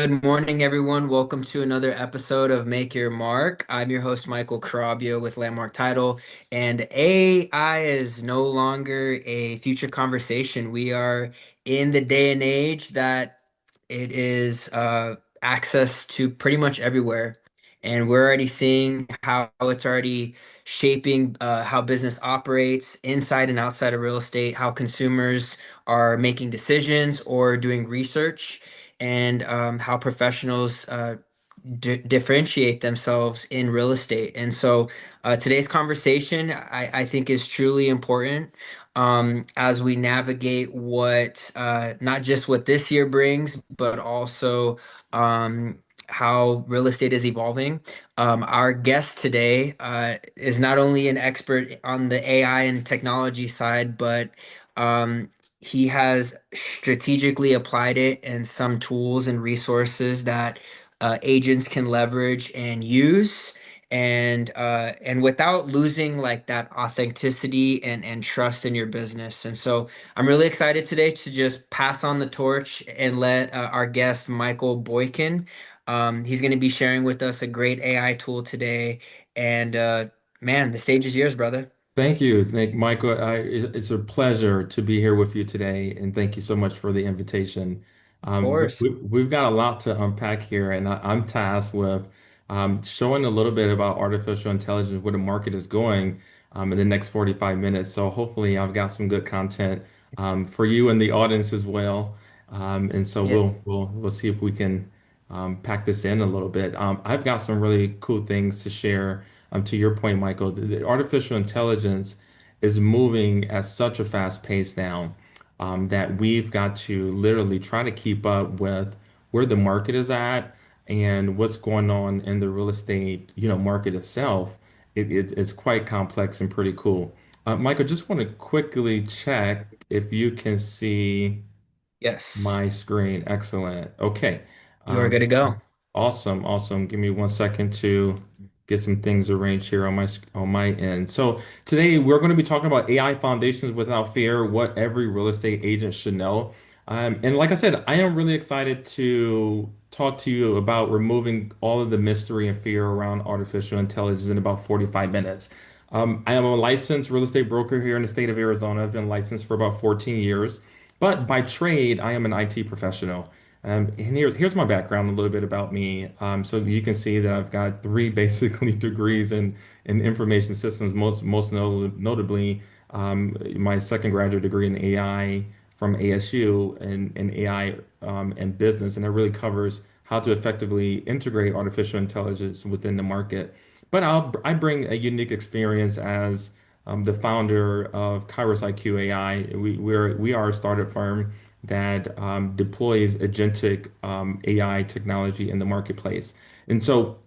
Good morning, everyone. Welcome to another episode of Make Your Mark. I'm your host, Michael Carabio with Landmark Title, and AI is no longer a future conversation. We are in the day and age that it is access to pretty much everywhere. And we're already seeing how it's already shaping how business operates inside and outside of real estate, how consumers are making decisions or doing research and how professionals differentiate themselves in real estate. And so today's conversation, I think, is truly important as we navigate not just what this year brings, but also how real estate is evolving. Our guest today is not only an expert on the AI and technology side, but um, he has strategically applied it in some tools and resources that agents can leverage and use and without losing like that authenticity and trust in your business. And so I'm really excited today to just pass on the torch and let our guest Michael Boykin. He's going to be sharing with us a great AI tool today. And man, the stage is yours, brother. Thank you, Michael. It's a pleasure to be here with you today, and thank you so much for the invitation. Of course. We've got a lot to unpack here, and I'm tasked with showing a little bit about artificial intelligence, where the market is going in the next 45 minutes. So hopefully, I've got some good content for you and the audience as well. And so Yeah. we'll see if we can pack this in a little bit. I've got some really cool things to share. To your point, Michael, the artificial intelligence is moving at such a fast pace now that we've got to literally try to keep up with where the market is at and what's going on in the real estate, market itself. It's quite complex and pretty cool. Michael, just want to quickly check if you can see Yes. my screen. Excellent. Okay. You are good to go. Awesome, awesome. Give me 1 second to get some things arranged here on my end. So today we're going to be talking about AI foundations without fear, what every real estate agent should know. And like I said, I am really excited to talk to you about removing all of the mystery and fear around artificial intelligence in about 45 minutes. I am a licensed real estate broker here in the state of Arizona. I've been licensed for about 14 years, but by trade, I am an IT professional. And here's my background, a little bit about me. So you can see that I've got three basically degrees in information systems, notably my second graduate degree in AI from ASU in AI and business, and it really covers how to effectively integrate artificial intelligence within the market. But I bring a unique experience as the founder of Kairos IQ AI. We are a startup firm that deploys agentic AI technology in the marketplace. And so,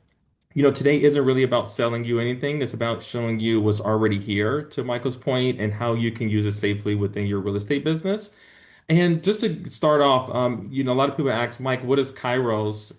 today isn't really about selling you anything. It's about showing you what's already here, to Michael's point, and how you can use it safely within your real estate business. And just to start off, a lot of people ask, Mike, what is Kairos?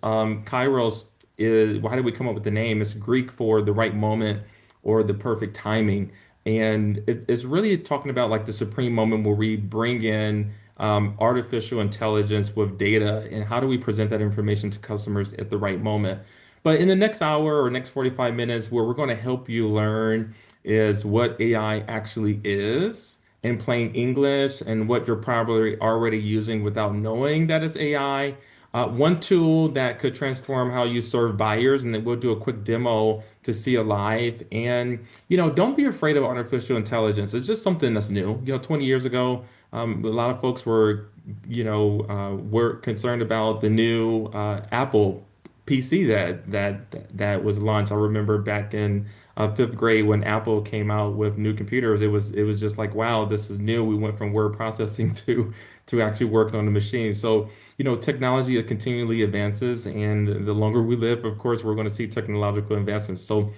Kairos is, why did we come up with the name? It's Greek for the right moment or the perfect timing. And it's really talking about like the supreme moment where we bring in artificial intelligence with data and how do we present that information to customers at the right moment. But in the next hour or next 45 minutes, where we're going to help you learn is what AI actually is in plain English and what you're probably already using without knowing that it's AI. One tool that could transform how you serve buyers, and then we'll do a quick demo to see it live. And, don't be afraid of artificial intelligence. It's just something that's new. 20 years ago, a lot of folks were concerned about the new Apple PC that was launched. I remember back in fifth grade when Apple came out with new computers, it was just like, wow, this is new. We went from word processing to actually working on the machine. So, technology continually advances, and the longer we live, of course, we're going to see technological advancements. So,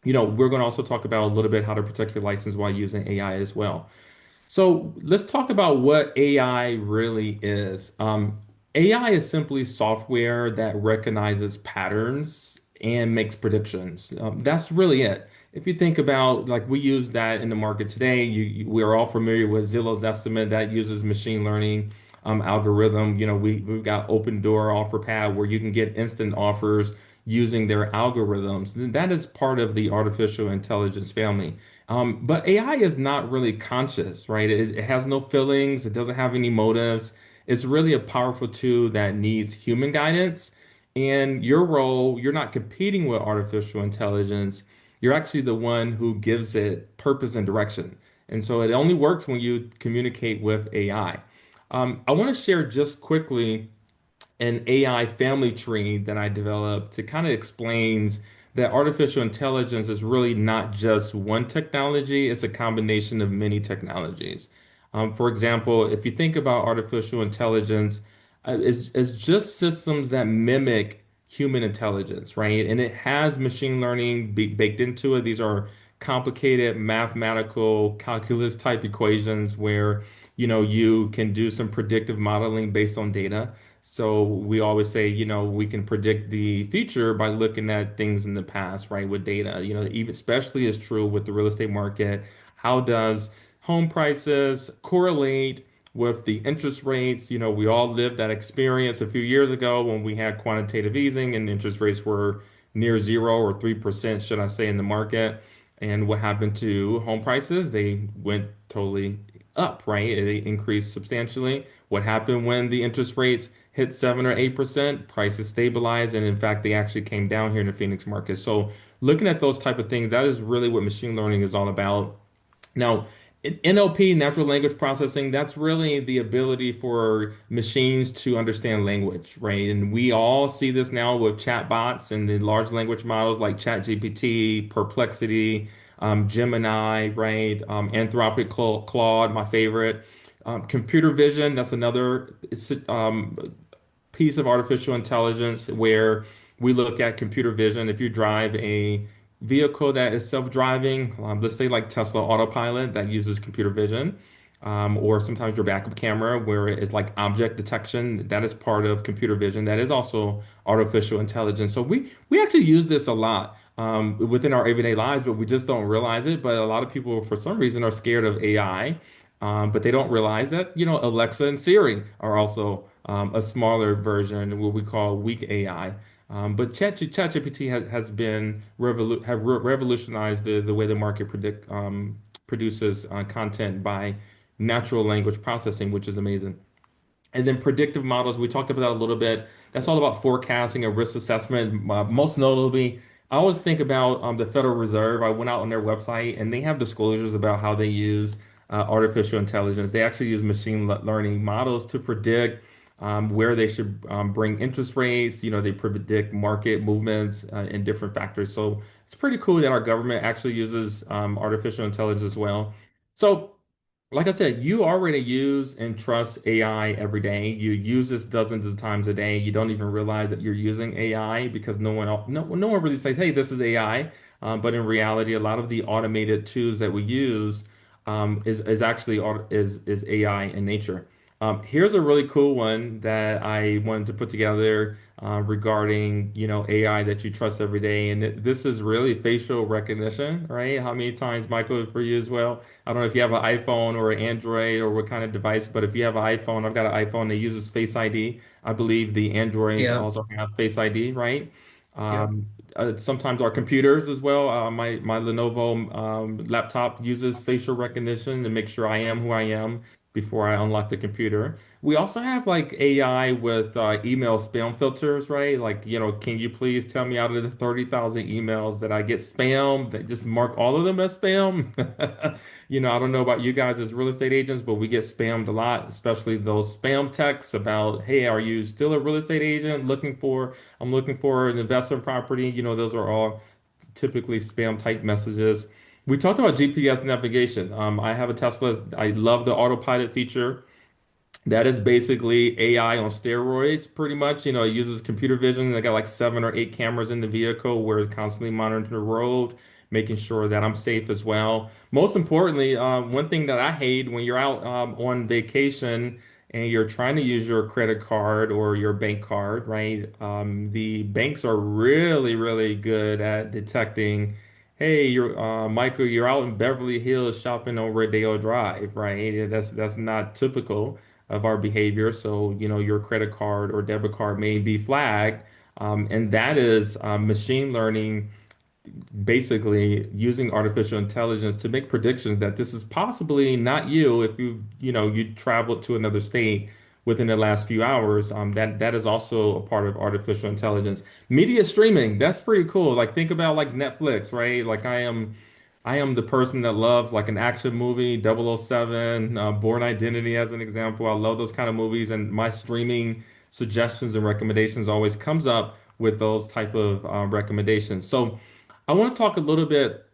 we're going to also talk about a little bit how to protect your license while using AI as well. So let's talk about what AI really is. AI is simply software that recognizes patterns and makes predictions. That's really it. If you think about like we use that in the market today, we are all familiar with Zillow's estimate that uses machine learning. algorithm. We've got Open Door Offer Pad where you can get instant offers using their algorithms. And that is part of the artificial intelligence family. But AI is not really conscious, right? It has no feelings. It doesn't have any motives. It's really a powerful tool that needs human guidance. And your role, you're not competing with artificial intelligence. You're actually the one who gives it purpose and direction. And so it only works when you communicate with AI. I want to share just quickly an AI family tree that I developed to kind of explains that artificial intelligence is really not just one technology, it's a combination of many technologies. For example, if you think about artificial intelligence, it's just systems that mimic human intelligence, right? And it has machine learning baked into it. These are complicated mathematical calculus type equations where, you can do some predictive modeling based on data. So we always say, we can predict the future by looking at things in the past, right? With data, even especially is true with the real estate market. How does home prices correlate with the interest rates? We all lived that experience a few years ago when we had quantitative easing and interest rates were near 0 or 3%, should I say, in the market. And what happened to home prices? They went totally up, right? They increased substantially. What happened when the interest rates hit 7 or 8%? Prices stabilized, and in fact, they actually came down here in the Phoenix market. So, looking at those type of things, that is really what machine learning is all about. Now, NLP, natural language processing, that's really the ability for machines to understand language, right? And we all see this now with chatbots and the large language models like ChatGPT, Perplexity, Gemini, right? Anthropic Claude, my favorite. Computer vision, that's another piece of artificial intelligence where we look at computer vision. If you drive a vehicle that is self-driving, let's say like Tesla Autopilot that uses computer vision, or sometimes your backup camera where it's like object detection, that is part of computer vision. That is also artificial intelligence. So we actually use this a lot within our everyday lives, but we just don't realize it. But a lot of people, for some reason, are scared of AI. But they don't realize that, Alexa and Siri are also a smaller version, what we call weak AI. But ChatGPT has been revolutionized the way the market produces content by natural language processing, which is amazing. And then predictive models, we talked about that a little bit. That's all about forecasting and risk assessment. Most notably, I always think about the Federal Reserve. I went out on their website and they have disclosures about how they use artificial intelligence. They actually use learning models to predict where they should bring interest rates. They predict market movements and different factors. So it's pretty cool that our government actually uses artificial intelligence as well. So like I said, you already use and trust AI every day. You use this dozens of times a day. You don't even realize that you're using AI because no one really says, "Hey, this is AI." But in reality, a lot of the automated tools that we use is actually is AI in nature. Here's a really cool one that I wanted to put together regarding, AI that you trust every day, and this is really facial recognition, right? How many times, Michael, for you as well? I don't know if you have an iPhone or an Android or what kind of device, but if you have an iPhone, I've got an iPhone that uses Face ID. I believe the Androids Yep. also have Face ID, right? Yep. Sometimes our computers as well. My Lenovo laptop uses facial recognition to make sure I am who I am before I unlock the computer. We also have like AI with email spam filters, right? Like, can you please tell me out of the 30,000 emails that I get spam, that just mark all of them as spam? I don't know about you guys as real estate agents, but we get spammed a lot, especially those spam texts about, hey, are you still a real estate agent I'm looking for an investment property. Those are all typically spam type messages. We talked about GPS navigation. I have a Tesla. I love the autopilot feature. That is basically AI on steroids, pretty much. It uses computer vision. They got like 7 or 8 cameras in the vehicle where it's constantly monitoring the road, making sure that I'm safe as well. Most importantly, one thing that I hate when you're out on vacation and you're trying to use your credit card or your bank card, right? The banks are really, really good at detecting, hey, you're Michael, you're out in Beverly Hills shopping on Rodeo Drive, right? That's not typical. of our behavior. So, your credit card or debit card may be flagged. And that is machine learning basically using artificial intelligence to make predictions that this is possibly not you if you traveled to another state within the last few hours. That is also a part of artificial intelligence. Media streaming, that's pretty cool. Like think about like Netflix, right? Like I am the person that loves like an action movie, 007, Born Identity as an example. I love those kind of movies, and my streaming suggestions and recommendations always comes up with those type of recommendations. So I want to talk a little bit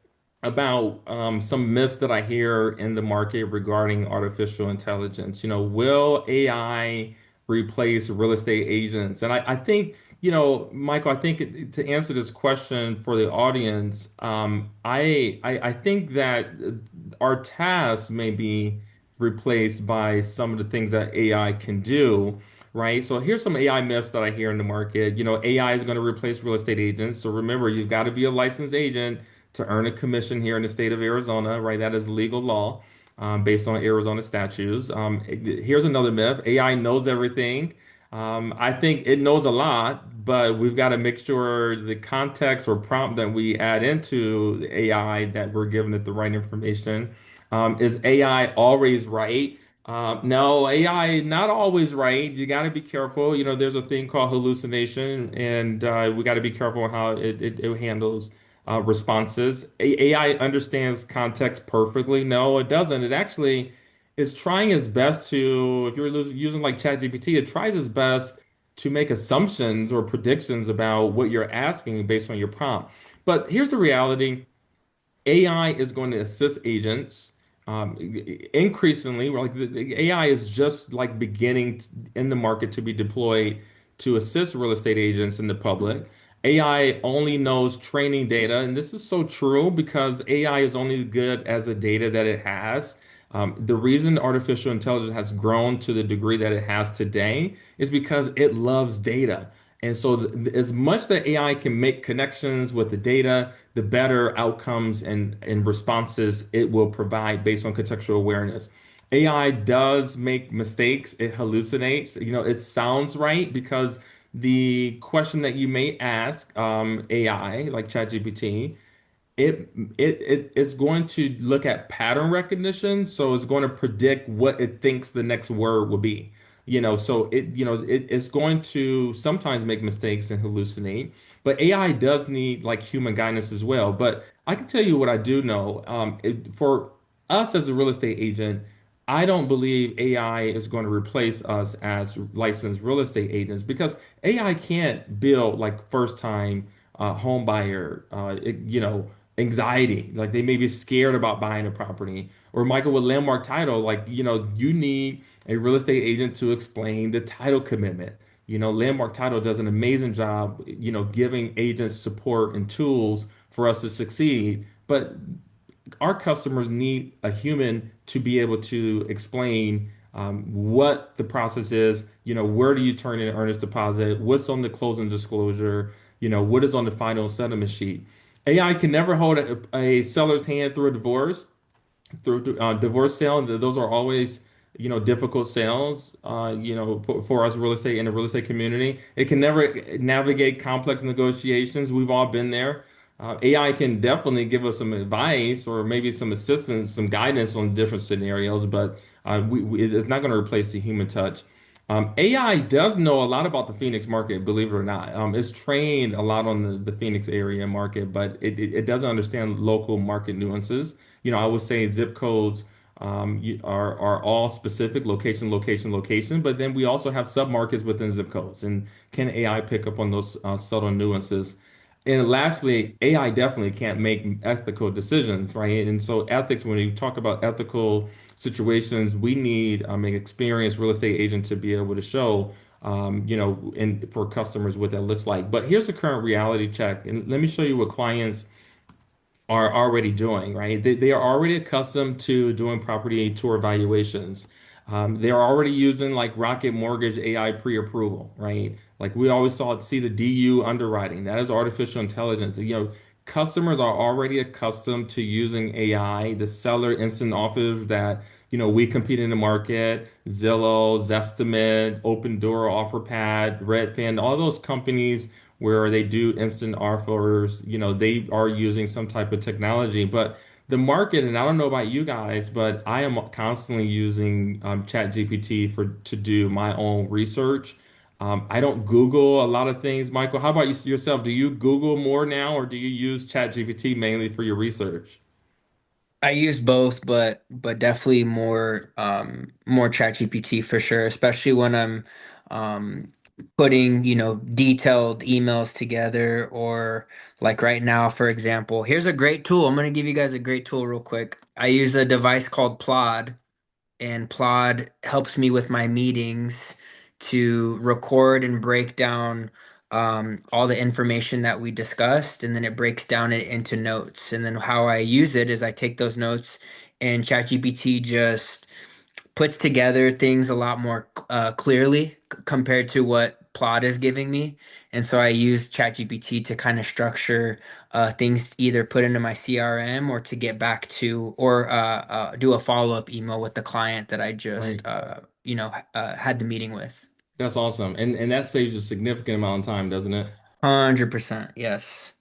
about some myths that I hear in the market regarding artificial intelligence. Will AI replace real estate agents? And I think, Michael, I think to answer this question for the audience, I think that our tasks may be replaced by some of the things that AI can do. Right. So here's some AI myths that I hear in the market. AI is going to replace real estate agents. So remember, you've got to be a licensed agent to earn a commission here in the state of Arizona, right? That is legal law based on Arizona statutes. Here's another myth. AI knows everything. I think it knows a lot, but we've got to make sure the context or prompt that we add into the AI that we're giving it the right information. Is AI always right? No, AI not always right. You got to be careful. There's a thing called hallucination, and we got to be careful how it handles responses. AI understands context perfectly. No, it doesn't. It actually is trying its best to, if you're using like ChatGPT, it tries its best to make assumptions or predictions about what you're asking based on your prompt. But here's the reality. AI is going to assist agents increasingly. Like the AI is just like beginning in the market to be deployed to assist real estate agents in the public. AI only knows training data, and this is so true because AI is only as good as the data that it has. The reason artificial intelligence has grown to the degree that it has today is because it loves data. And so, as much that AI can make connections with the data, the better outcomes and responses it will provide based on contextual awareness. AI does make mistakes, it hallucinates. It sounds right because the question that you may ask AI, like ChatGPT, it is going to look at pattern recognition, so it's going to predict what it thinks the next word will be. So it's going to sometimes make mistakes and hallucinate, but AI does need like human guidance as well. But I can tell you what I do know. For us as a real estate agent, I don't believe AI is going to replace us as licensed real estate agents because AI can't build like first time home buyer, anxiety. Like they may be scared about buying a property. Or Michael with Landmark Title, like, you need a real estate agent to explain the title commitment. Landmark Title does an amazing job, giving agents support and tools for us to succeed. But our customers need a human to be able to explain what the process is. Where do you turn in an earnest deposit? What's on the closing disclosure? What is on the final settlement sheet? AI can never hold a seller's hand through a divorce, through divorce sale. Those are always, difficult sales, for us real estate in the real estate community. It can never navigate complex negotiations. We've all been there. AI can definitely give us some advice or maybe some assistance, some guidance on different scenarios, but it's not going to replace the human touch. AI does know a lot about the Phoenix market, believe it or not. It's trained a lot on the Phoenix area market, but it doesn't understand local market nuances. I would say zip codes are all specific location, location, location, but then we also have submarkets within zip codes. And can AI pick up on those subtle nuances? And lastly, AI definitely can't make ethical decisions, right? And so ethics, when you talk about ethical situations, we need an experienced real estate agent to be able to show, and for customers what that looks like. But here's the current reality check, and let me show you what clients are already doing, right? They are already accustomed to doing property tour evaluations. They're already using like Rocket Mortgage AI pre-approval, right? Like we always see the DU underwriting. That is artificial intelligence. Customers are already accustomed to using AI, the seller instant offers that, we compete in the market, Zillow, Zestimate, Open Door, OfferPad, Redfin, all those companies where they do instant offers, they are using some type of technology. But the market, and I don't know about you guys, but I am constantly using ChatGPT to do my own research. I don't Google a lot of things. Michael, how about yourself? Do you Google more now, or do you use ChatGPT mainly for your research? I use both, but definitely more ChatGPT for sure, especially when I'm um putting, detailed emails together or like right now, for example. Here's a great tool. I'm gonna give you guys a great tool real quick. I use a device called Plod, and Plod helps me with my meetings to record and break down all the information that we discussed, and then it breaks down it into notes. And then how I use it is I take those notes, and ChatGPT just puts together things a lot more clearly compared to what Plot is giving me. And so I use ChatGPT to kind of structure things, to either put into my CRM or to get back to, or do a follow-up email with the client that I just, Right. had the meeting with. That's awesome. And that saves a significant amount of time, doesn't it? 100%. Yes.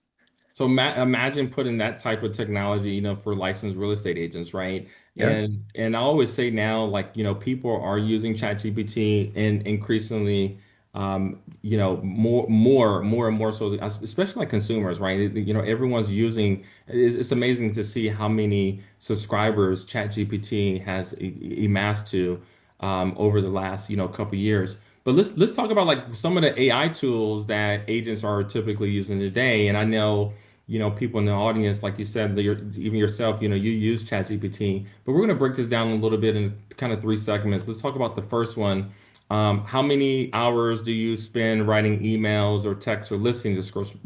So imagine putting that type of technology, for licensed real estate agents, right? Yep. And I always say now, like, people are using ChatGPT and increasingly, more and more so, especially like consumers, right? Everyone's using. It's amazing to see how many subscribers ChatGPT has amassed to over the last, couple years. But let's talk about like some of the AI tools that agents are typically using today. And I know people in the audience, like you said, even yourself, you use ChatGPT. But we're going to break this down a little bit in kind of three segments. Let's talk about the first one. How many hours do you spend writing emails or text or listing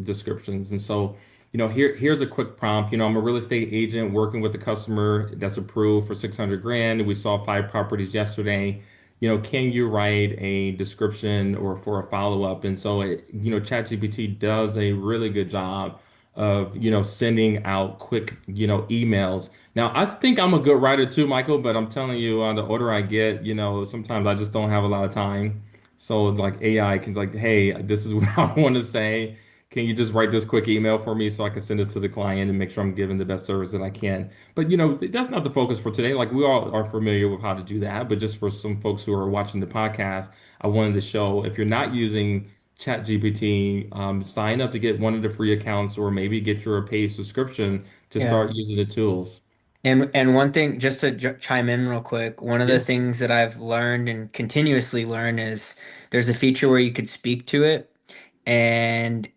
descriptions? And so, here's a quick prompt. I'm a real estate agent working with a customer that's approved for 600 grand. We saw 5 properties yesterday. Can you write a description or for a follow-up? And so ChatGPT does a really good job of, sending out quick, emails. Now, I think I'm a good writer too, Michael, but I'm telling you, the older I get, sometimes I just don't have a lot of time. So like AI can like, hey, this is what I want to say. Can you just write this quick email for me so I can send it to the client and make sure I'm giving the best service that I can? But that's not the focus for today. Like we all are familiar with how to do that, but just for some folks who are watching the podcast, I wanted to show if you're not using ChatGPT, sign up to get one of the free accounts or maybe get your paid subscription to Yeah. start using the tools. And one thing, just to chime in real quick, one of the Yeah. things that I've learned and continuously learn is there's a feature where you could speak to it, and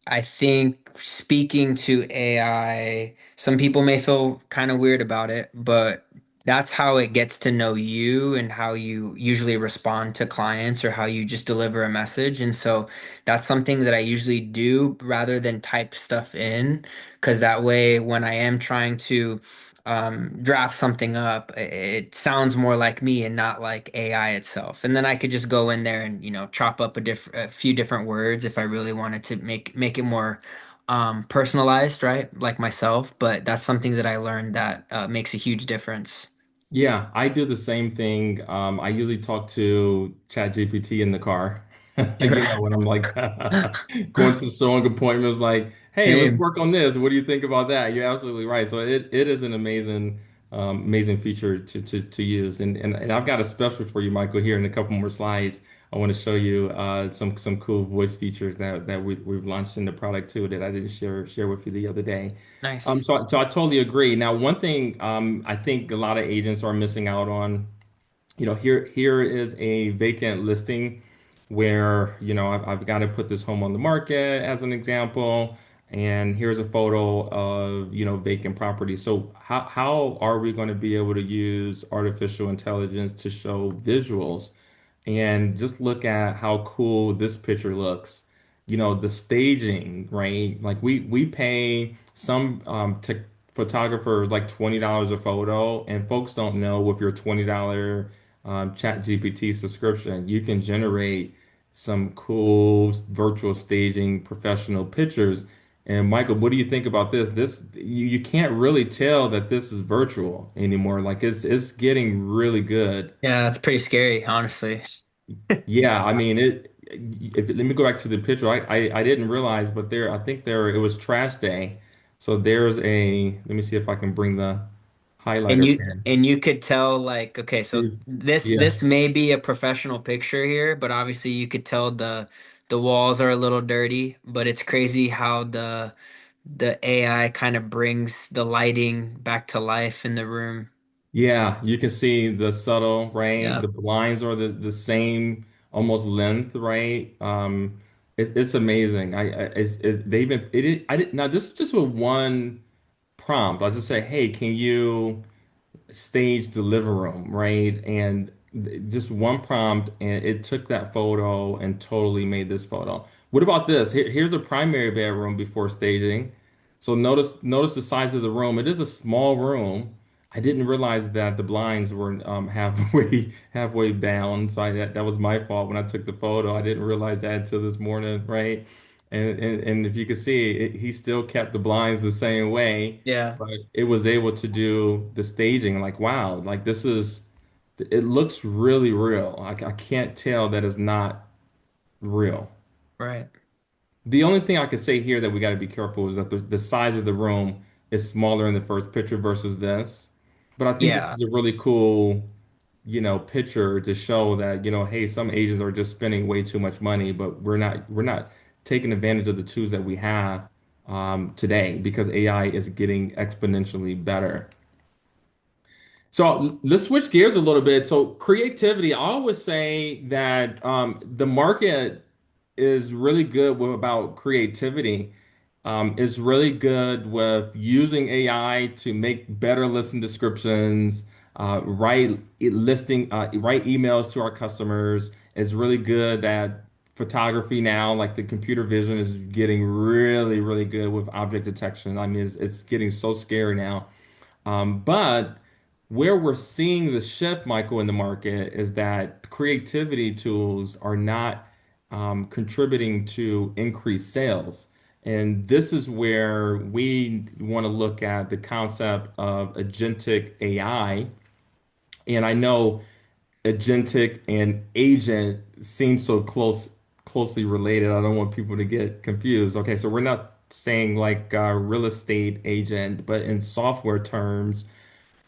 I think speaking to AI, some people may feel kind of weird about it, but that's how it gets to know you and how you usually respond to clients or how you just deliver a message. And so that's something that I usually do rather than type stuff in, because that way, when I am trying to draft something up, it sounds more like me and not like AI itself. And then I could just go in there and, chop up a few different words if I really wanted to make it more personalized, right? Like myself. But that's something that I learned that makes a huge difference. Yeah, I do the same thing. I usually talk to ChatGPT in the car. When I'm like going to showing appointments, like, hey, let's Same. work on this. What do you think about that? You're absolutely right. So it is an amazing feature to use. And I've got a special for you, Michael, here in a couple more slides. I want to show you some cool voice features that we've launched in the product too that I didn't share with you the other day. Nice. So I totally agree. Now, one thing I think a lot of agents are missing out on, here is a vacant listing where, I've got to put this home on the market as an example, and here's a photo of, vacant property. So how are we going to be able to use artificial intelligence to show visuals? And just look at how cool this picture looks. The staging, right? Like we pay some tech photographers like $20 a photo, and folks don't know with your $20 Chat GPT subscription, you can generate some cool virtual staging professional pictures. And Michael, what do you think about this? You can't really tell that this is virtual anymore. Like it's getting really good. Yeah, it's pretty scary, honestly. Yeah, I mean it. Let me go back to the picture. I didn't realize, but there I think there it was trash day. So there's a. Let me see if I can bring the And highlighter you pen. and you could tell like okay, so this Yeah. may be a professional picture here, but obviously you could tell the walls are a little dirty, but it's crazy how the AI kind of brings the lighting back to life in the room. Yeah, you can see the subtle, right? Yeah. The blinds are the same almost length, right? It's amazing. They even I did now this is just with one prompt. I just say, hey, can you staged the living room, right? And just one prompt, and it took that photo and totally made this photo. What about this? Here's a primary bedroom before staging. So notice the size of the room. It is a small room. I didn't realize that the blinds were halfway down. So that was my fault when I took the photo. I didn't realize that until this morning, right? And if you can see, he still kept the blinds the same way, Yeah. but it was able to do the staging. Like, wow, like it looks really real. I can't tell that it's not real. Right. The only thing I could say here that we got to be careful is that the size of the room is smaller in the first picture versus this. But I think this Yeah. is a really cool, picture to show that, hey, some agents are just spending way too much money, but we're not taking advantage of the tools that we have today because AI is getting exponentially better. So let's switch gears a little bit. So creativity, I always say that the market is really good about creativity. It's really good with using AI to make better listing descriptions, write emails to our customers. It's really good at photography now. Like the computer vision is getting really, really good with object detection. I mean, it's getting so scary now. But where we're seeing the shift, Michael, in the market is that creativity tools are not contributing to increased sales. And this is where we want to look at the concept of agentic AI. And I know agentic and agent seem so closely related. I don't want people to get confused. Okay, so we're not saying like real estate agent, but in software terms,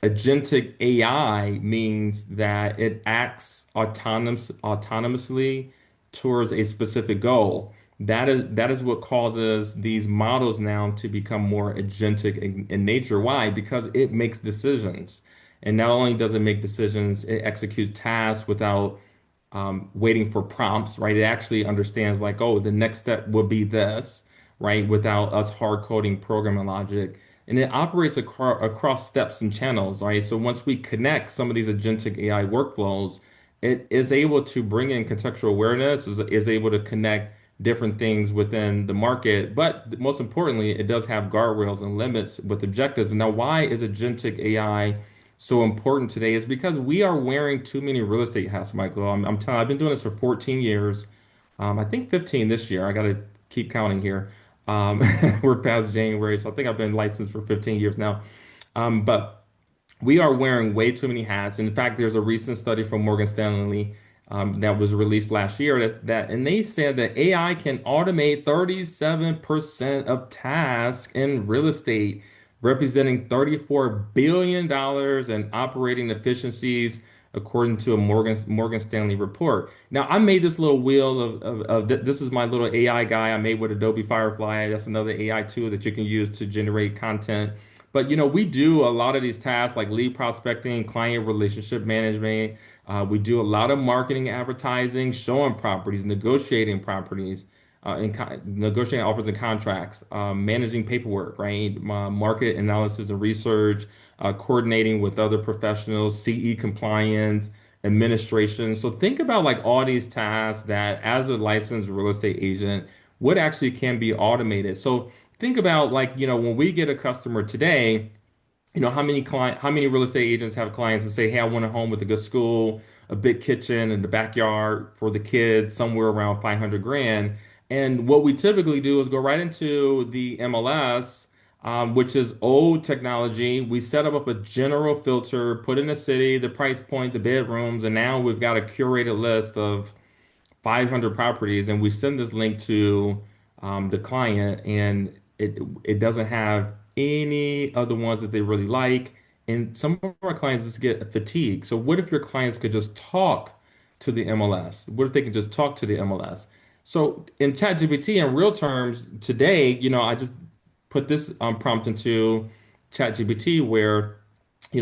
agentic AI means that it acts autonomously towards a specific goal. That is what causes these models now to become more agentic in nature. Why? Because it makes decisions. And not only does it make decisions, it executes tasks without waiting for prompts, right? It actually understands like, oh, the next step would be this, right? Without us hard coding programming logic. And it operates across steps and channels, right? So once we connect some of these agentic AI workflows, it is able to bring in contextual awareness, is able to connect different things within the market. But most importantly, it does have guardrails and limits with objectives. Now, why is agentic AI so important today is because we are wearing too many real estate hats, Michael. I'm telling, I've been doing this for 14 years. I think 15 this year. I got to keep counting here. We're past January, so I think I've been licensed for 15 years now. But we are wearing way too many hats. In fact, there's a recent study from Morgan Stanley that was released last year and they said that AI can automate 37% of tasks in real estate, representing $34 billion in operating efficiencies, according to a Morgan Stanley report. Now, I made this little wheel this is my little AI guy I made with Adobe Firefly. That's another AI tool that you can use to generate content. But we do a lot of these tasks like lead prospecting, client relationship management. We do a lot of marketing, advertising, showing properties, negotiating properties, negotiating offers and contracts, managing paperwork, right? Market analysis and research, coordinating with other professionals, CE compliance, administration. So think about like all these tasks that as a licensed real estate agent, what actually can be automated. So think about like, when we get a customer today, how many real estate agents have clients that say, hey, I want a home with a good school, a big kitchen and the backyard for the kids, somewhere around 500 grand. And what we typically do is go right into the MLS, which is old technology. We set up a general filter, put in the city, the price point, the bedrooms, and now we've got a curated list of 500 properties, and we send this link to the client, and it doesn't have any of the ones that they really like. And some of our clients just get fatigued. So what if your clients could just talk to the MLS? What if they could just talk to the MLS? So in ChatGPT, in real terms, today, I just put this prompt into ChatGPT where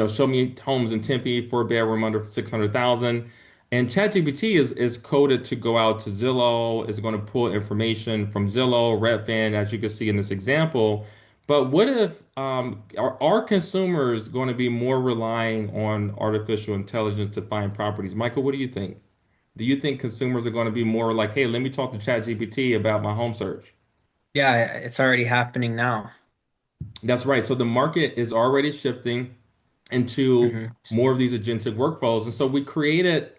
show me homes in Tempe, four bedroom under 600,000. And ChatGPT is coded to go out to Zillow, is going to pull information from Zillow, Redfin, as you can see in this example. But what if are consumers going to be more relying on artificial intelligence to find properties? Michael, what do you think? Do you think consumers are going to be more like, hey, let me talk to ChatGPT about my home search? Yeah, it's already happening now. That's right. So the market is already shifting into Hmm. more of these agentic workflows. And so we created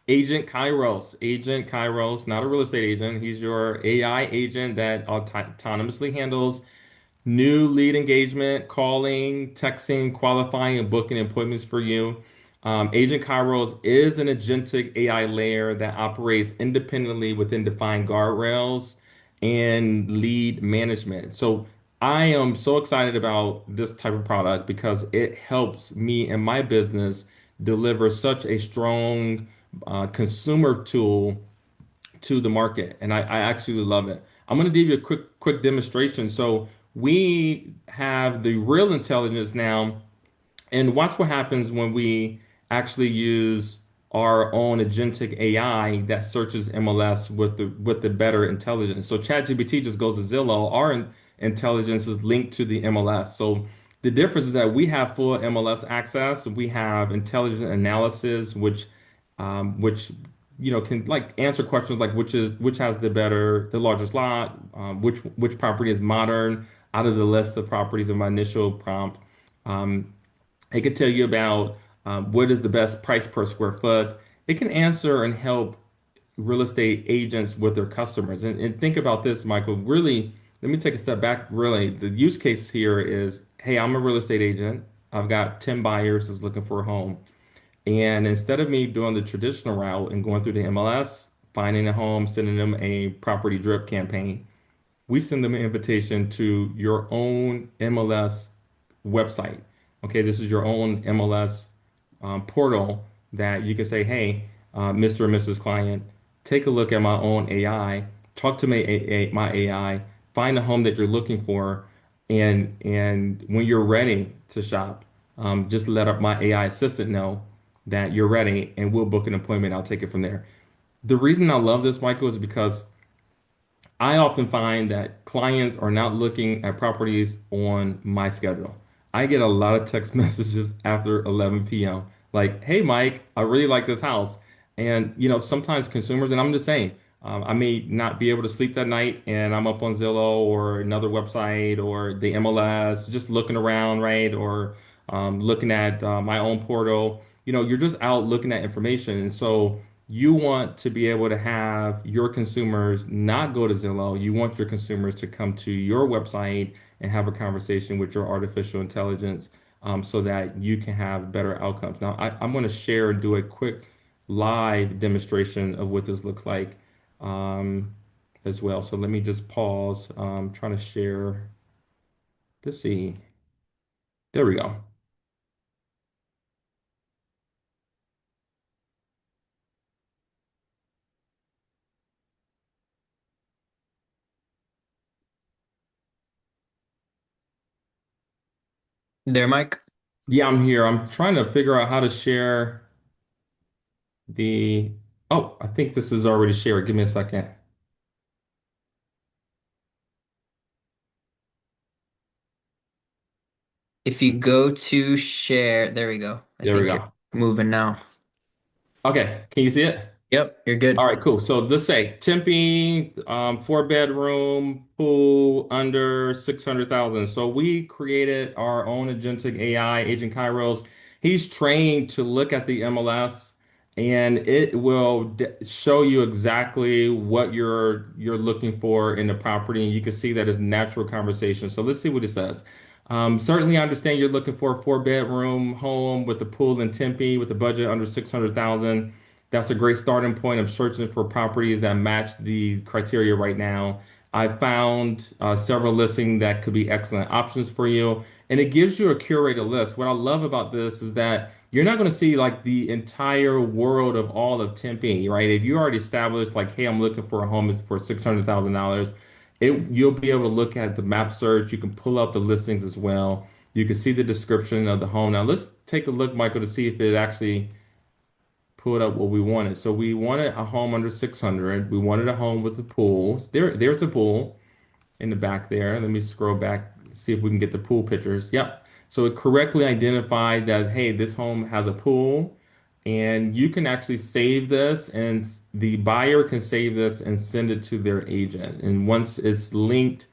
Agent Kairos, not a real estate agent. He's your AI agent that autonomously handles new lead engagement, calling, texting, qualifying, and booking appointments for you. Agent Kairos is an agentic AI layer that operates independently within defined guardrails and lead management. So I am so excited about this type of product because it helps me and my business deliver such a strong consumer tool to the market, and I actually love it. I'm going to give you a quick demonstration. So we have the real intelligence now, and watch what happens when we actually use our own agentic AI that searches MLS with the better intelligence. So ChatGPT just goes to Zillow. Our intelligence is linked to the MLS. So the difference is that we have full MLS access. We have intelligent analysis, which can like answer questions like which has the largest lot, which property is modern out of the list of properties in my initial prompt. Um, it can tell you about what is the best price per square foot. It can answer and help real estate agents with their customers. And think about this, Michael. Really, let me take a step back. Really, the use case here is, hey, I'm a real estate agent. I've got 10 buyers that's looking for a home. And instead of me doing the traditional route and going through the MLS, finding a home, sending them a property drip campaign, we send them an invitation to your own MLS website. Okay, this is your own MLS portal that you can say, hey, Mr. and Mrs. Client, take a look at my own AI, talk to my AI, find a home that you're looking for, and when you're ready to shop, just let up my AI assistant know that you're ready, and we'll book an appointment. I'll take it from there. The reason I love this, Michael, is because I often find that clients are not looking at properties on my schedule. I get a lot of text messages after 11 p.m. like, "Hey, Mike, I really like this house." And sometimes consumers, and I'm the same. I may not be able to sleep that night, and I'm up on Zillow or another website or the MLS, just looking around, right? Or looking at my own portal. You're just out looking at information, and so you want to be able to have your consumers not go to Zillow. You want your consumers to come to your website and have a conversation with your artificial intelligence so that you can have better outcomes. Now, I'm going to share and do a quick live demonstration of what this looks like um, as well. So let me just pause. Trying to share to see. There we go. There, Mike. Yeah, I'm here. I'm trying to figure out how to share the. Oh, I think this is already shared. Give me a second. If you go to share, there we go. I There we think you're go. moving now. Okay, can you see it? Yep, you're good. All right, cool. So let's say Tempe, four bedroom, pool under 600,000. So we created our own agentic AI, Agent Kairos. He's trained to look at the MLS and it will show you exactly what you're looking for in the property, and you can see that it's natural conversation. So let's see what it says. Certainly, I understand you're looking for a four-bedroom home with a pool in Tempe with a budget under 600,000. That's a great starting point of searching for properties that match the criteria right now. I found several listings that could be excellent options for you, and it gives you a curated list. What I love about this is that you're not going to see like the entire world of all of Tempe, right? If you already established like, hey, I'm looking for a home for $600,000, you'll be able to look at the map search. You can pull up the listings as well. You can see the description of the home. Now let's take a look, Michael, to see if it actually pulled up what we wanted. So we wanted a home under 600. We wanted a home with a pool. There's a pool in the back there. Let me scroll back, see if we can get the pool pictures. Yep. So it correctly identified that, hey, this home has a pool, and you can actually save this, and the buyer can save this and send it to their agent. And once it's linked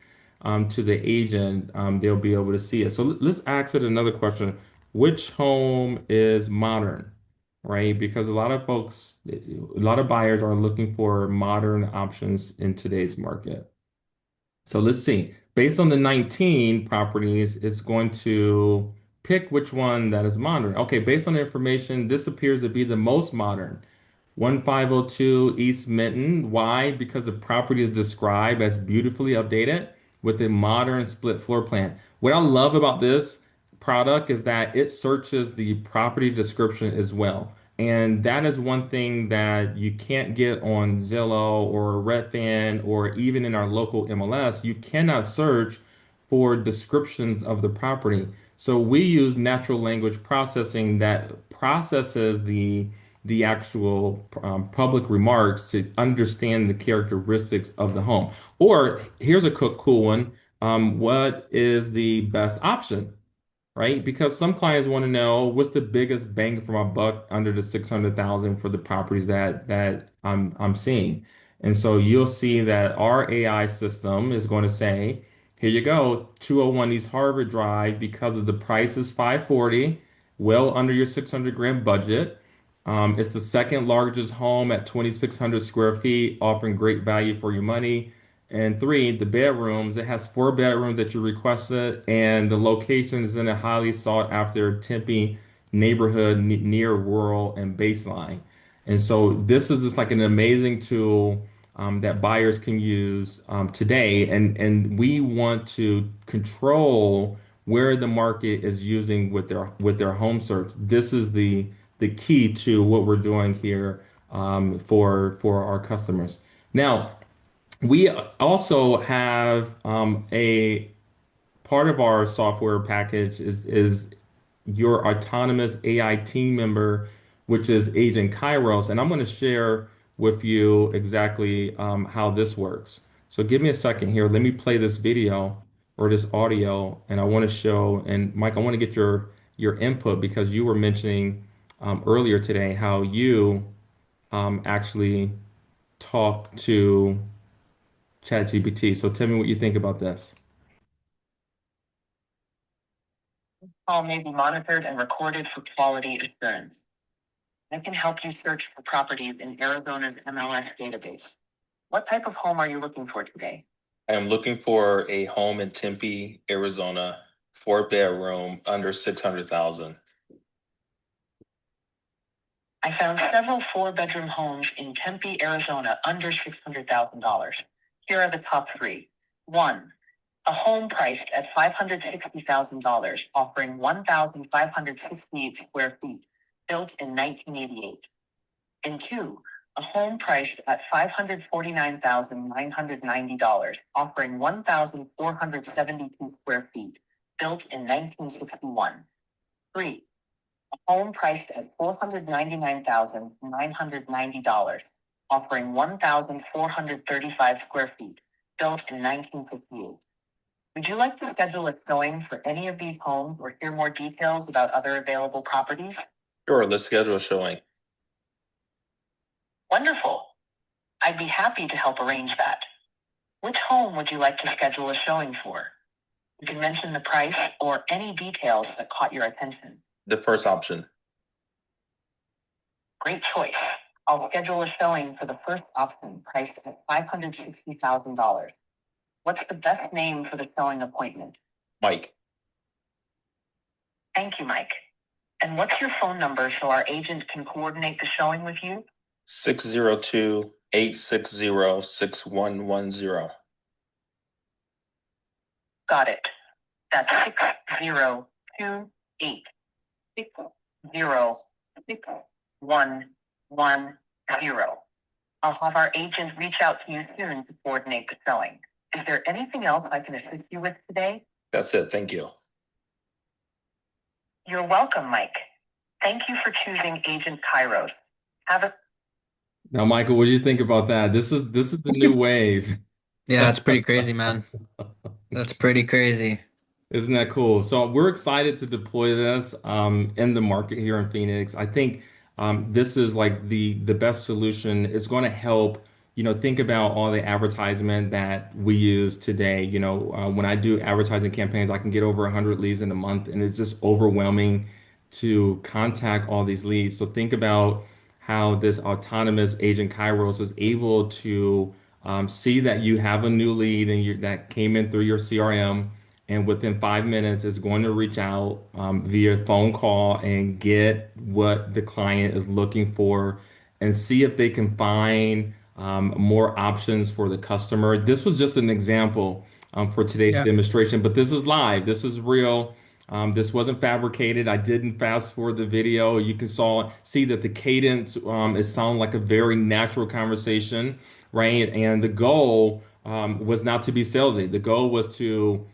to the agent, they'll be able to see it. So let's ask it another question. Which home is modern? Right? Because a lot of folks, a lot of buyers are looking for modern options in today's market. So let's see. Based on the 19 properties, it's going to pick which one that is modern. Okay, based on the information, this appears to be the most modern. 1502 East Minton. Why? Because the property is described as beautifully updated with a modern split floor plan. What I love about this product is that it searches the property description as well. And that is one thing that you can't get on Zillow or Redfin or even in our local MLS. You cannot search for descriptions of the property. So we use natural language processing that processes the actual public remarks to understand the characteristics of the home. Or here's a cool one. What is the best option? Right? Because some clients want to know what's the biggest bang for my buck under the 600,000 for the properties that I'm seeing. And so you'll see that our AI system is going to say, here you go, 201 East Harvard Drive because of the price is 540, well under your 600 grand budget. It's the second largest home at 2,600 square feet, offering great value for your money. And three, the bedrooms. It has four bedrooms that you requested, and the location is in a highly sought after Tempe neighborhood near rural and baseline. And so this is just like an amazing tool that buyers can use today. And we want to control where the market is using with their home search. This is the key to what we're doing here for our customers. Now, we also have a part of our software package is your autonomous AI team member, which is Agent Kairos. And I'm going to share with you exactly how this works. So give me a second here. Let me play this video or this audio, and I want to show. And Mike, I want to get your input because you were mentioning earlier today how you actually talk to ChatGPT. So tell me what you think about this. Call may be monitored and recorded for quality assurance. I can help you search for properties in Arizona's MLS database. What type of home are you looking for today? I am looking for a home in Tempe, Arizona, four-bedroom, under 600,000. I found several four-bedroom homes in Tempe, Arizona, under $600,000. Here are the top three. One, a home priced at $560,000, offering 1,568 square feet, built in 1988. And two, a home priced at $549,990, offering 1,472 square feet, built in 1961. Three, a home priced at $499,990, offering 1,435 square feet, built in 1958. Would you like to schedule a showing for any of these homes or hear more details about other available properties? Sure, let's schedule a showing. Wonderful. I'd be happy to help arrange that. Which home would you like to schedule a showing for? You can mention the price or any details that caught your attention. The first option. Great choice. I'll schedule a showing for the first option priced at $560,000. What's the best name for the showing appointment? Mike. Thank you, Mike. And what's your phone number so our agent can coordinate the showing with you? 602-860-6110. Got it. That's 602-860-6110. I'll have our agent reach out to you soon to coordinate the showing. Is there anything else I can assist you with today? That's it. Thank you. You're welcome, Mike. Thank you for choosing Agent Kairos. Have a Now, Michael, what do you think about that? This is the new wave. Yeah, that's pretty crazy, man. That's pretty crazy. Isn't that cool? So we're excited to deploy this in the market here in Phoenix. I think this is like the best solution. It's going to help, think about all the advertisement that we use today. When I do advertising campaigns, I can get over 100 leads in a month, and it's just overwhelming to contact all these leads. So think about how this autonomous agent Kairos is able to see that you have a new lead and that came in through your CRM, and within 5 minutes is going to reach out via phone call and get what the client is looking for and see if they can find more options for the customer. This was just an example for today's Yeah. demonstration, but this is live. This is real. This wasn't fabricated. I didn't fast forward the video. You can see that the cadence is sound like a very natural conversation, right? And the goal was not to be salesy. The goal was to,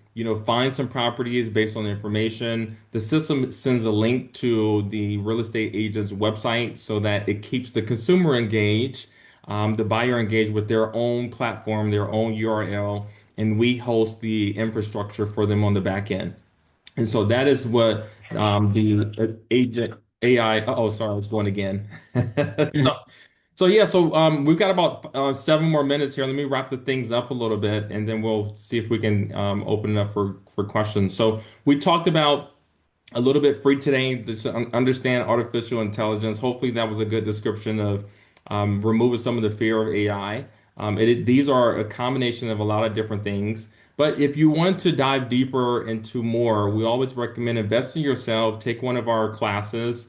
find some properties based on the information. The system sends a link to the real estate agent's website so that it keeps the consumer engaged, the buyer engaged with their own platform, their own URL, and we host the infrastructure for them on the back end. And so that is what the agent AI. Oh, sorry, I was going again. So, we've got about 7 more minutes here. Let me wrap the things up a little bit, and then we'll see if we can open it up for questions. So we talked about a little bit free today to understand artificial intelligence. Hopefully, that was a good description of removing some of the fear of AI. These are a combination of a lot of different things. But if you want to dive deeper into more, we always recommend invest in yourself. Take one of our classes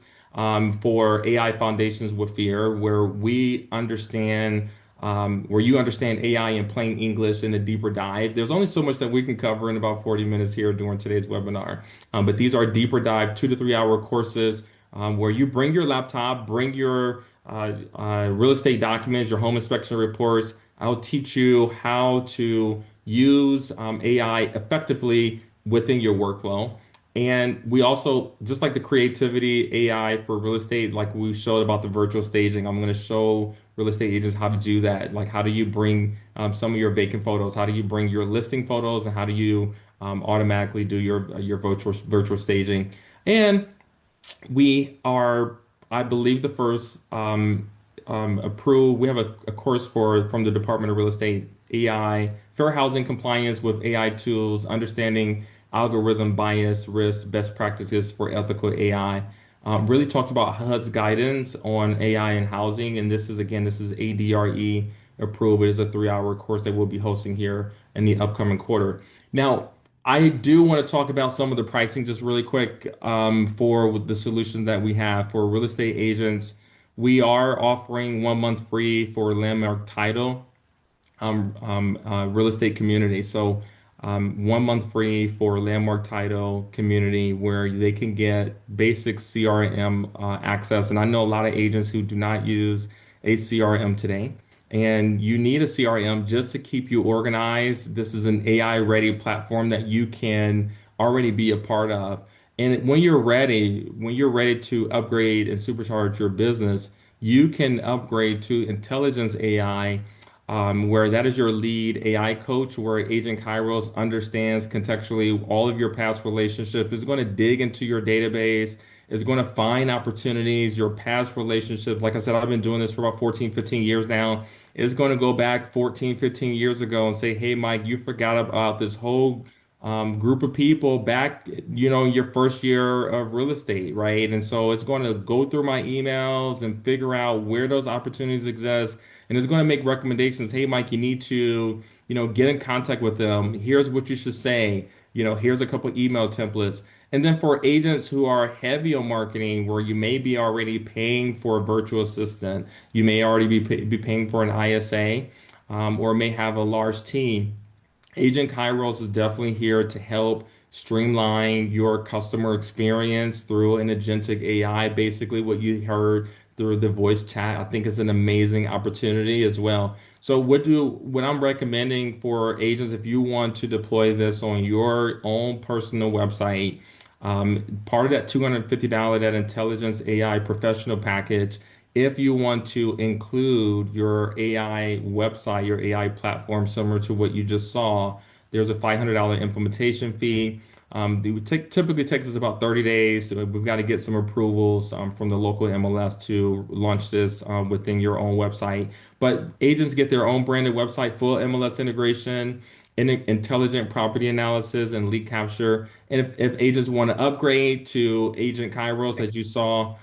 for AI Foundations with Fear, where you understand AI in plain English in a deeper dive. There's only so much that we can cover in about 40 minutes here during today's webinar. But these are deeper dive, 2 to 3 hour courses where you bring your laptop, bring your real estate documents, your home inspection reports. I'll teach you how to use AI effectively within your workflow. And we also, just like the creativity AI for real estate, like we showed about the virtual staging, I'm going to show real estate agents how to do that. Like, how do you bring some of your vacant photos? How do you bring your listing photos? And how do you automatically do your virtual staging? And we are, I believe, the first approved. We have a course from the Department of Real Estate, AI, fair housing compliance with AI tools, understanding algorithm bias, risk, best practices for ethical AI. Really talked about HUD's guidance on AI and housing, and this is ADRE approved. It is a 3 hour course that we'll be hosting here in the upcoming quarter. Now, I do want to talk about some of the pricing just really quick for the solutions that we have for real estate agents. We are offering 1 month free for Landmark Title real estate community. So 1 month free for Landmark Title community where they can get basic CRM access. And I know a lot of agents who do not use a CRM today. And you need a CRM just to keep you organized. This is an AI ready platform that you can already be a part of. And when you're ready to upgrade and supercharge your business, you can upgrade to Intelligence AI, where that is your lead AI coach, where Agent Kairos understands contextually all of your past relationships, is going to dig into your database, is going to find opportunities, your past relationships. Like I said, I've been doing this for about 14, 15 years now. It's going to go back 14, 15 years ago and say, hey, Mike, you forgot about this whole group of people back, your first year of real estate, right? And so it's going to go through my emails and figure out where those opportunities exist. And it's going to make recommendations. Hey, Mike, you need to, get in contact with them. Here's what you should say. Here's a couple email templates. And then for agents who are heavy on marketing, where you may be already paying for a virtual assistant, you may already be paying for an ISA, or may have a large team. Agent Kairos is definitely here to help streamline your customer experience through an agentic AI. Basically, what you heard through the voice chat, I think is an amazing opportunity as well. So what I'm recommending for agents, if you want to deploy this on your own personal website, part of that $250, that intelligence AI professional package, if you want to include your AI website, your AI platform, similar to what you just saw, there's a $500 implementation fee. Typically takes us about 30 days. So we've got to get some approvals from the local MLS to launch this within your own website. But agents get their own branded website, full MLS integration, intelligent property analysis, and lead capture. And if agents want to upgrade to Agent Kairos, that you saw,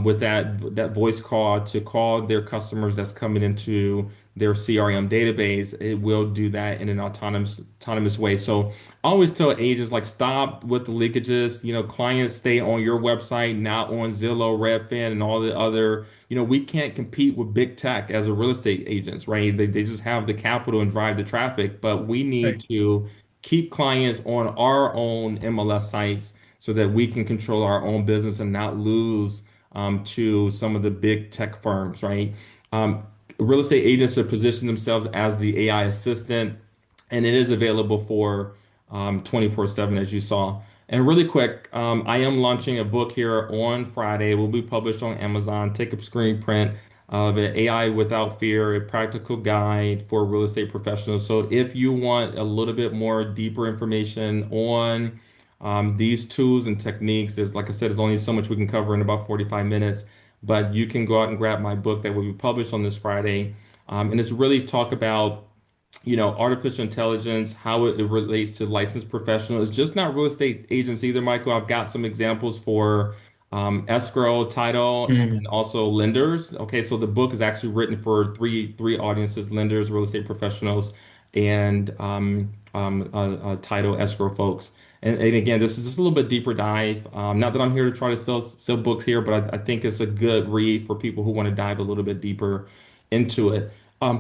with that voice call to call their customers that's coming into their CRM database, it will do that in an autonomous way. So I always tell agents, like, stop with the leakages. Clients stay on your website, not on Zillow, Redfin, and all the other. We can't compete with big tech as a real estate agents, right? They just have the capital and drive the traffic, but we need Right. to keep clients on our own MLS sites so that we can control our own business and not lose to some of the big tech firms, right? Um, Real estate agents have positioned themselves as the AI assistant, and it is available for 24/7, as you saw. And really quick, I am launching a book here on Friday. It will be published on Amazon. Take a screen print of it, AI Without Fear, a practical guide for real estate professionals. So if you want a little bit more deeper information on these tools and techniques, like I said, there's only so much we can cover in about 45 minutes, but you can go out and grab my book that will be published on this Friday. And it's really talk about artificial intelligence, how it relates to licensed professionals. It's just not real estate agents either, Michael. I've got some examples for escrow, title, and Mhm. also lenders. Okay, so the book is actually written for three audiences: lenders, real estate professionals, and title escrow folks. And again, this is just a little bit deeper dive. Not that I'm here to try to sell books here, but I think it's a good read for people who want to dive a little bit deeper into it.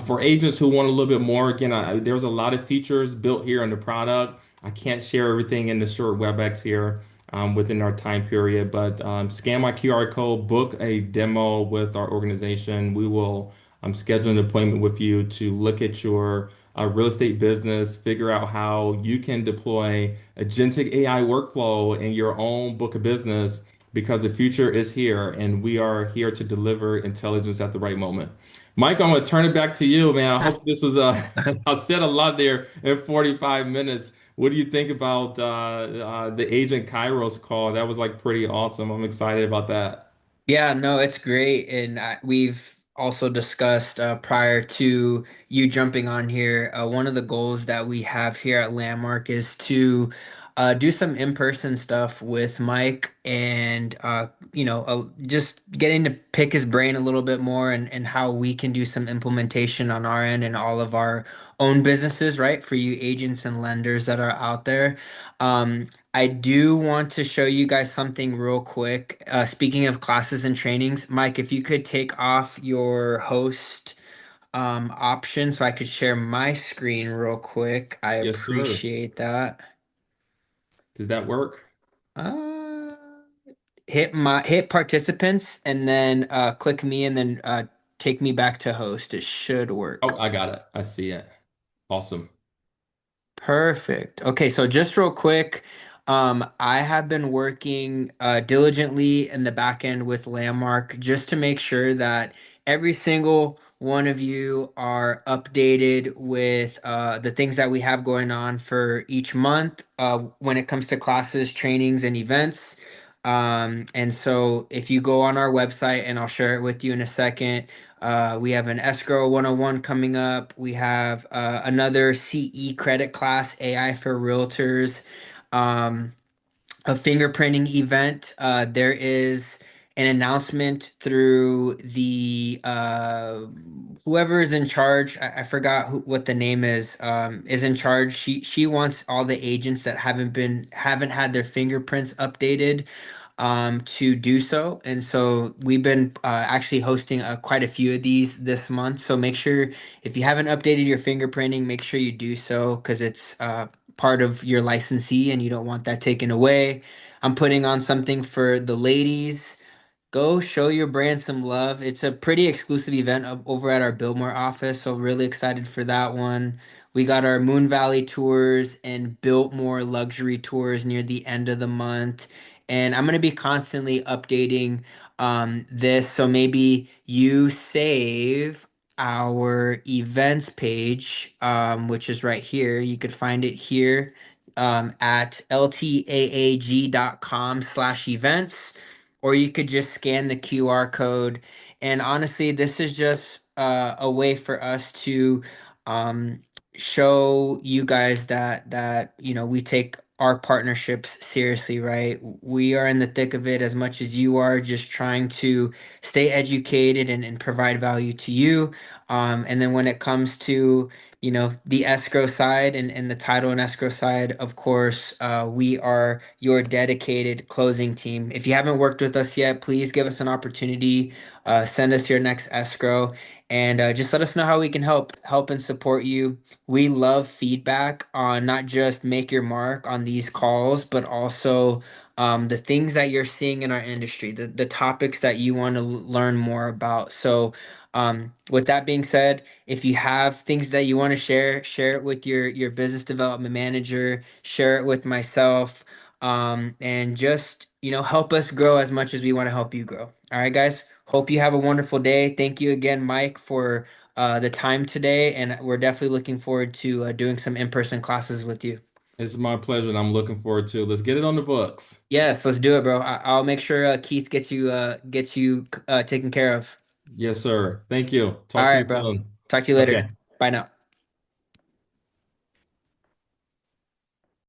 For agents who want a little bit more, again, there's a lot of features built here in the product. I can't share everything in the short WebEx here within our time period, but scan my QR code, book a demo with our organization. We will schedule an appointment with you to look at your real estate business, figure out how you can deploy agentic AI workflow in your own book of business, because the future is here and we are here to deliver intelligence at the right moment. Mike, I'm going to turn it back to you, man. I hope this was I said a lot there in 45 minutes. What do you think about the Agent Kairos call? That was like pretty awesome. I'm excited about that. Yeah, no, it's great. And we've also discussed prior to you jumping on here, one of the goals that we have here at Landmark is to do some in-person stuff with Mike and, just getting to pick his brain a little bit more and how we can do some implementation on our end and all of our own businesses, right? For you agents and lenders that are out there. Um, I do want to show you guys something real quick. Speaking of classes and trainings, Mike, if you could take off your host option so I could share my screen real quick, I Yes, sir. appreciate that. Did that work? Uh, hit participants and then click me and then take me back to host. It should Oh, work. I got it. I see it. Awesome. Perfect. Okay, so just real quick, I have been working diligently in the back end with Landmark just to make sure that every single one of you are updated with the things that we have going on for each month when it comes to classes, trainings, and events. And so if you go on our website, and I'll share it with you in a second, we have an escrow 101 coming up. We have another CE credit class, AI for realtors. Um, a fingerprinting event. There is an announcement through the whoever is in charge. I forgot what the name is in charge. She wants all the agents that haven't had their fingerprints updated to do so. And so we've been actually hosting quite a few of these this month. So make sure if you haven't updated your fingerprinting, make sure you do so because it's part of your licensee and you don't want that taken away. I'm putting on something for the ladies. Go show your brand some love. It's a pretty exclusive event over at our Biltmore office, so really excited for that one. We got our Moon Valley tours and Biltmore luxury tours near the end of the month. And I'm going to be constantly updating this. So maybe you save our events page, which is right here. You could find it here at ltaag.com/events, or you could just scan the QR code. And honestly, this is just a way for us to um, show you guys that we take our partnerships seriously, right? We are in the thick of it as much as you are, just trying to stay educated and provide value to you. And then when it comes to the escrow side and the title and escrow side, of course, we are your dedicated closing team. If you haven't worked with us yet, please give us an opportunity. Send us your next escrow, and just let us know how we can help and support you. We love feedback on not just make your mark on these calls, but also the things that you're seeing in our industry, the topics that you want to learn more about. So, with that being said, if you have things that you want to share it with your business development manager, share it with myself, and just help us grow as much as we want to help you grow. All right, guys. Hope you have a wonderful day. Thank you again, Mike, for the time today, and we're definitely looking forward to doing some in-person classes with you. It's my pleasure, and I'm looking forward to it. Let's get it on the books. Yes, let's do it, bro. I'll make sure Keith gets you taken care of. Yes, sir. Thank you. All Talk to right, you bro. soon. Talk to you later. Okay. Bye now.